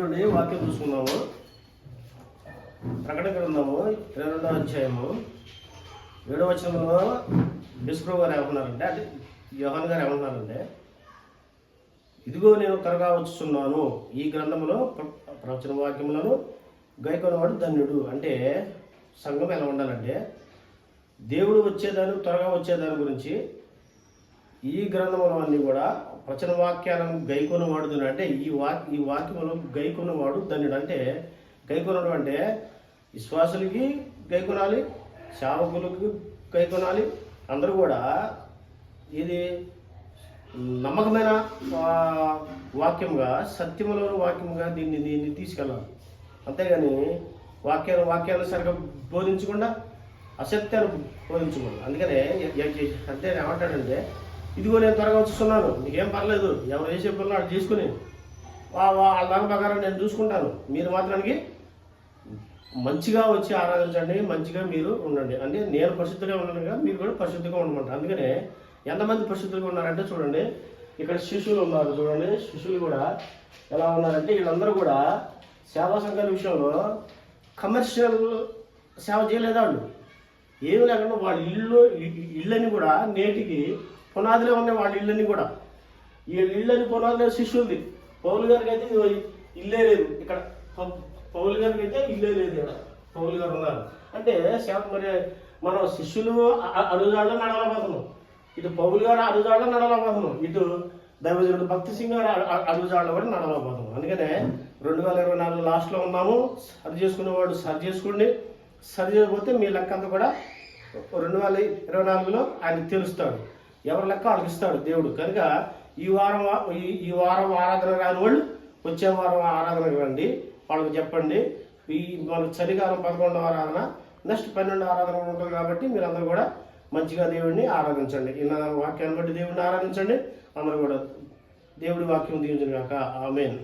చూడండి వాక్యం చూసుకున్నాము. ప్రకటన గ్రంథము 22వ అధ్యాయము 7వ వచనంలో బిస్ప్రో గారు ఏమన్నారంటే, అంటే యోహాన్ గారు ఏమన్నారంటే, ఇదిగో నేను త్వరగా వచ్చుచున్నాను, ఈ గ్రంథంలో ప్రవచన వాక్యములను గైకొనవాడు ధన్యుడు. అంటే సంఘం ఎలా ఉండాలంటే, దేవుడు వచ్చేదాన్ని త్వరగా వచ్చేదాని గురించి ఈ గ్రంథములు అన్నీ కూడా ప్రవచన వాక్యాలను గైకొనవాడు ధన్యుడు. అంటే ఈ వాక్యములు గైకొనవాడు ధన్యుడు. అంటే గైకొనడం అంటే విశ్వాసులకి గైకొనాలి, సేవకులకు గైకొనాలి. అందరూ కూడా ఇది నమ్మకమైన వాక్యంగా, సత్యములోని వాక్యంగా దీన్ని తీసుకెళ్ళాలి. అంతేగాని వాక్యాన్ని సరిగ్గా బోధించకుండా అసత్యాన్ని బోధించకూడదు. అందుకనే అంటే ఏమంటాడంటే, ఇదిగో నేను త్వరగా వచ్చుస్తున్నాను, నీకేం పర్లేదు, ఎవరు చేసే పనులు అటు చేసుకుని వాళ్ళ దాని ప్రకారం నేను చూసుకుంటాను, మీరు మాత్రానికి మంచిగా వచ్చి ఆరాధించండి, మంచిగా మీరు ఉండండి. అంటే నేను పరిశుద్ధిగా ఉన్నానుగా మీరు కూడా పరిశుద్ధిగా ఉండమంటారు. అందుకనే ఎంతమంది పరిశుద్ధిగా ఉన్నారంటే చూడండి, ఇక్కడ శిష్యులు ఉన్నారు చూడండి. శిష్యులు కూడా ఎలా ఉన్నారంటే, వీళ్ళందరూ కూడా సేవా సంఘాల విషయంలో కమర్షియల్ సేవ చేయలేదు. వాళ్ళు ఏమి లేకుండా వాళ్ళ ఇళ్ళని కూడా నేటికి పునాదిలో ఉన్నాయి. వాళ్ళ ఇళ్ళని కూడా ఈ ఇళ్ళని పునాదిలో శిష్యులది. పౌలు గారికి అయితే ఇల్లే లేదు. ఇక్కడ పౌలు గారికి అయితే ఇల్లే లేదు. ఇక్కడ పౌలు గారు ఉన్నారు అంటే సేవ. మరి మనం శిష్యులు అడుగుజాడలో నడవలేకపోతున్నాం, ఇటు పౌలు గారు అడుగుజాడలో నడవలేకపోతున్నాం, ఇటు దైవజనుడు భక్తి సింగ్ గారు అడుగుజాడలో కూడా నడవలేకపోతున్నాం. అందుకనే 2024 లాస్ట్లో ఉన్నాము. సరి చేసుకునేవాడు సరి చేసుకోండి, సరి చేయకపోతే మీ లెక్క అంతా కూడా 2024లో ఆయన తెలుస్తాడు. ఎవరి లెక్క వాళ్ళకి ఇస్తాడు దేవుడు. కనుక ఈ వారం ఆరాధన రాని వాళ్ళు వచ్చే వారం ఆరాధనకు రండి, వాళ్ళకి చెప్పండి. మనకు చలికాలం 11వ ఆరాధన, నెక్స్ట్ 12వ ఆరాధన ఉంటుంది. కాబట్టి మీరందరూ కూడా మంచిగా దేవుడిని ఆరాధించండి. ఈ వాక్యాన్ని బట్టి దేవుడిని ఆరాధించండి. అందరూ కూడా దేవుడి వాక్యం దీవించును గాక. ఆమేన్.